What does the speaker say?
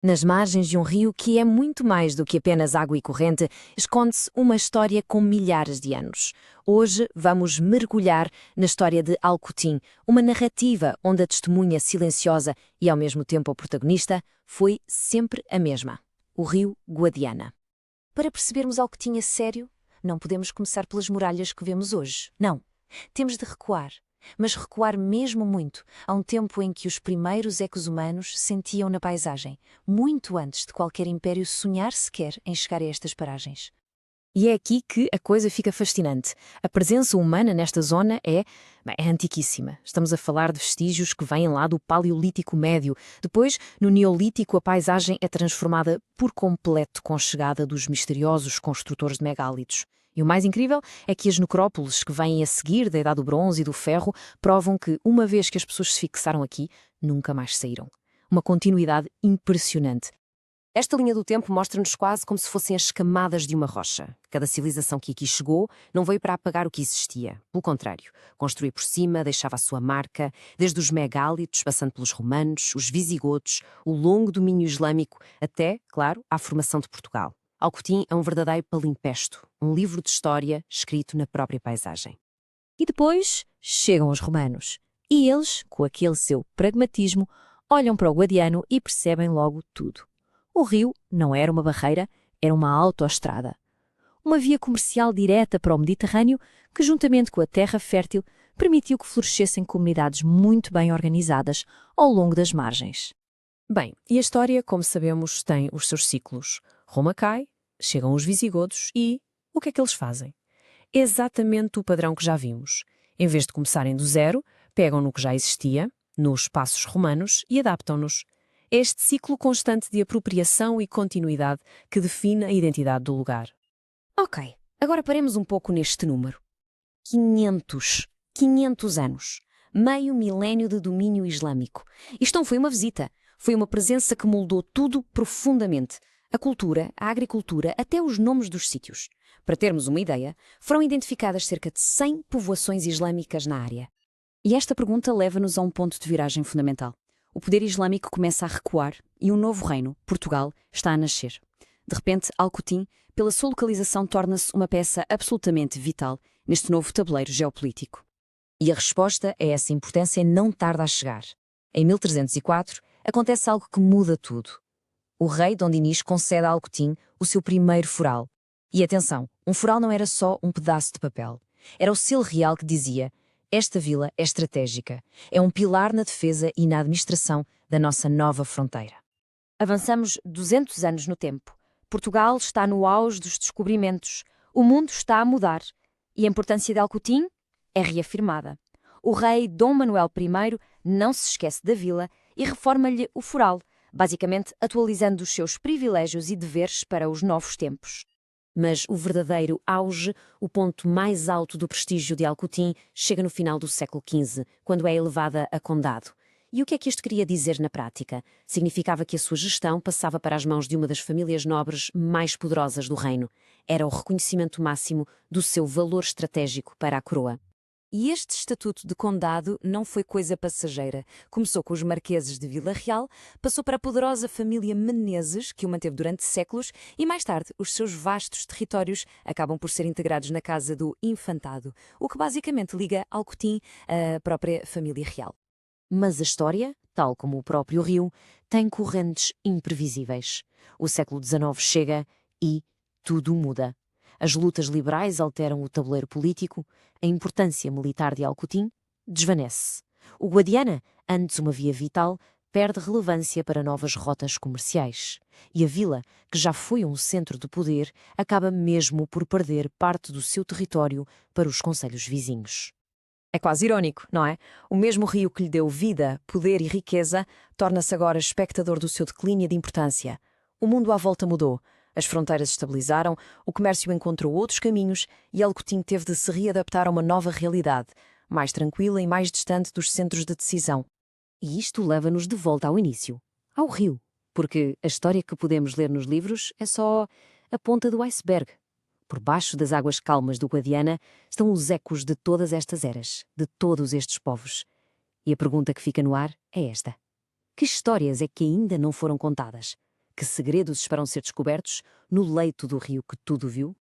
Nas margens de um rio que é muito mais do que apenas água e corrente, esconde-se uma história com milhares de anos. Hoje vamos mergulhar na história de Alcutim, uma narrativa onde a testemunha silenciosa e ao mesmo tempo a protagonista foi sempre a mesma: o rio Guadiana. Para percebermos Alcutim a sério, não podemos começar pelas muralhas que vemos hoje. Não. Temos de recuar. Mas recuar mesmo muito, a um tempo em que os primeiros ecos humanos sentiam na paisagem, muito antes de qualquer império sonhar sequer em chegar a estas paragens. E é aqui que a coisa fica fascinante. A presença humana nesta zona é antiquíssima. Estamos a falar de vestígios que vêm lá do Paleolítico Médio. Depois, no Neolítico, a paisagem é transformada por completo com a chegada dos misteriosos construtores de megálitos. E o mais incrível é que as necrópoles que vêm a seguir da Idade do Bronze e do Ferro provam que, uma vez que as pessoas se fixaram aqui, nunca mais saíram. Uma continuidade impressionante. Esta linha do tempo mostra-nos quase como se fossem as camadas de uma rocha. Cada civilização que aqui chegou não veio para apagar o que existia. Pelo contrário, construía por cima, deixava a sua marca, desde os megálitos, passando pelos romanos, os visigodos, o longo domínio islâmico, até, claro, à formação de Portugal. Alcutim é um verdadeiro palimpsesto, um livro de história escrito na própria paisagem. E depois chegam os romanos. E eles, com aquele seu pragmatismo, olham para o Guadiano e percebem logo tudo. O rio não era uma barreira, era uma autoestrada. Uma via comercial direta para o Mediterrâneo que, juntamente com a terra fértil, permitiu que florescessem comunidades muito bem organizadas ao longo das margens. Bem, e a história, como sabemos, tem os seus ciclos. Roma cai, chegam os visigodos e o que é que eles fazem? Exatamente o padrão que já vimos. Em vez de começarem do zero, pegam no que já existia, nos espaços romanos, e adaptam-nos. É este ciclo constante de apropriação e continuidade que define a identidade do lugar. Ok, agora paremos um pouco neste número. 500 anos. Meio milénio de domínio islâmico. Isto não foi uma visita, foi uma presença que moldou tudo profundamente. A cultura, a agricultura, até os nomes dos sítios. Para termos uma ideia, foram identificadas cerca de 100 povoações islâmicas na área. E esta pergunta leva-nos a um ponto de viragem fundamental. O poder islâmico começa a recuar e um novo reino, Portugal, está a nascer. De repente, Alcutim, pela sua localização, torna-se uma peça absolutamente vital neste novo tabuleiro geopolítico. E a resposta a essa importância não tarda a chegar. Em 1304, acontece algo que muda tudo. O rei Dom Dinis concede a Alcutim o seu primeiro foral. E atenção, um foral não era só um pedaço de papel. Era o selo real que dizia: esta vila é estratégica, é um pilar na defesa e na administração da nossa nova fronteira. Avançamos 200 anos no tempo. Portugal está no auge dos descobrimentos. O mundo está a mudar. E a importância de Alcutim é reafirmada. O rei Dom Manuel I não se esquece da vila e reforma-lhe o foral, basicamente atualizando os seus privilégios e deveres para os novos tempos. Mas o verdadeiro auge, o ponto mais alto do prestígio de Alcutim, chega no final do século XV, quando é elevada a condado. E o que é que isto queria dizer na prática? Significava que a sua gestão passava para as mãos de uma das famílias nobres mais poderosas do reino. Era o reconhecimento máximo do seu valor estratégico para a coroa. E este estatuto de condado não foi coisa passageira. Começou com os marqueses de Vila Real, passou para a poderosa família Menezes, que o manteve durante séculos, e mais tarde os seus vastos territórios acabam por ser integrados na Casa do Infantado, o que basicamente liga Alcutim à própria família real. Mas a história, tal como o próprio rio, tem correntes imprevisíveis. O século XIX chega e tudo muda. As lutas liberais alteram o tabuleiro político, a importância militar de Alcutim desvanece. O Guadiana, antes uma via vital, perde relevância para novas rotas comerciais. E a vila, que já foi um centro de poder, acaba mesmo por perder parte do seu território para os concelhos vizinhos. É quase irónico, não é? O mesmo rio que lhe deu vida, poder e riqueza torna-se agora espectador do seu declínio de importância. O mundo à volta mudou. As fronteiras estabilizaram, o comércio encontrou outros caminhos e Alcutim teve de se readaptar a uma nova realidade, mais tranquila e mais distante dos centros de decisão. E isto leva-nos de volta ao início, ao rio, porque a história que podemos ler nos livros é só a ponta do iceberg. Por baixo das águas calmas do Guadiana estão os ecos de todas estas eras, de todos estes povos. E a pergunta que fica no ar é esta: que histórias é que ainda não foram contadas? Que segredos esperam ser descobertos no leito do rio que tudo viu?